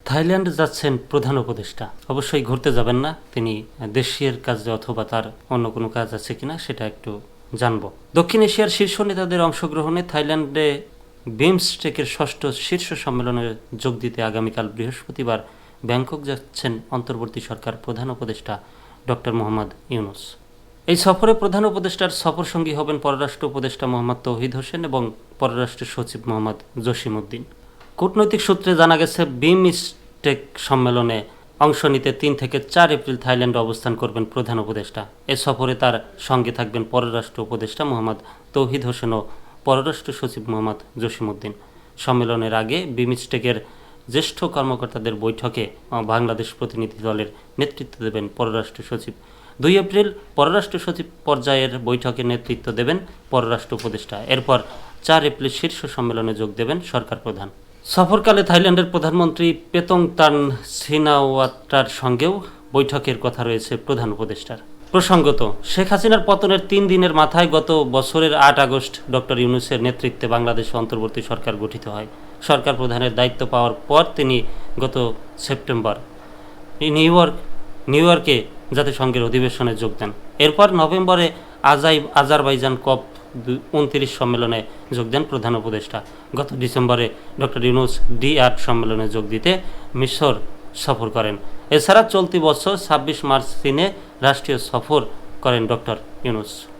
Thailand যাচ্ছেন প্রধান উপদেষ্টা। অবশ্যই ঘুরতে যাবেন না, তিনি দেশের কাজে অথবা তার অন্য কোনো কাজ আছে কিনা সেটা একটু জানব। দক্ষিণ এশিয়ার শীর্ষ নেতাদের অংশগ্রহণে থাইল্যান্ডে বিমস্টেকের ষষ্ঠ শীর্ষ সম্মেলনে যোগ দিতে আগামীকাল বৃহস্পতিবার ব্যাংকক যাচ্ছেন অন্তর্বর্তী সরকার প্রধান উপদেষ্টা ডক্টর মোহাম্মদ ইউনূস। এই সফরে প্রধান উপদেষ্টার সফরসঙ্গী হবেন পররাষ্ট্র উপদেষ্টা মোহাম্মদ তৌহিদ হোসেন এবং পররাষ্ট্র সচিব মোহাম্মদ জসিমউদ্দিন। কূটনৈতিক সূত্রে জানা গেছে, বিমস্টেক সম্মেলনে অংশ নিতে 3 থেকে 4 এপ্রিল থাইল্যান্ডে অবস্থান করবেন প্রধান উপদেষ্টা। এ সফরে তার সঙ্গে থাকবেন পররাষ্ট্র উপদেষ্টা মোহাম্মদ তৌহিদ হোসেন ও পররাষ্ট্র সচিব মোহাম্মদ জসিমউদ্দিন। সম্মেলনের আগে বিমস্টেকের জ্যেষ্ঠ কর্মকর্তাদের বৈঠকে বাংলাদেশ প্রতিনিধি দলের নেতৃত্ব দেবেন পররাষ্ট্র সচিব। 2 এপ্রিল পররাষ্ট্র সচিব পর্যায়ের বৈঠকে নেতৃত্ব দেবেন পররাষ্ট্র উপদেষ্টা। এরপর 4 এপ্রিল শীর্ষ সম্মেলনে যোগ দেবেন সরকার প্রধান। সফরকালে থাইল্যান্ডের প্রধানমন্ত্রী পেতংতান সিনাওয়াত্রার সঙ্গেও বৈঠকের কথা রয়েছে প্রধান উপদেষ্টার। প্রসঙ্গত, শেখ হাসিনার পতনের 3 দিনের মাথায় গত বছরের 8 আগস্ট ডক্টর ইউনূসের নেতৃত্বে বাংলাদেশে অন্তর্বর্তী সরকার গঠিত হয়। সরকার প্রধানের দায়িত্ব পাওয়ার পর তিনি গত সেপ্টেম্বর নিউ ইয়র্কে জাতিসংঘের অধিবেশনে যোগ দেন। এরপর নভেম্বরে আজারবাইজান COP 29 সম্মেলনে যোগ দেন প্রধান উপদেষ্টা। গত ডিসেম্বরে ডক্টর ইউনূস D8 সম্মেলনে যোগ দিতে মিশর সফর করেন। এছাড়া চলতি বছর 26 মার্চ চীনে রাষ্ট্রীয় সফর করেন ডক্টর ইউনূস।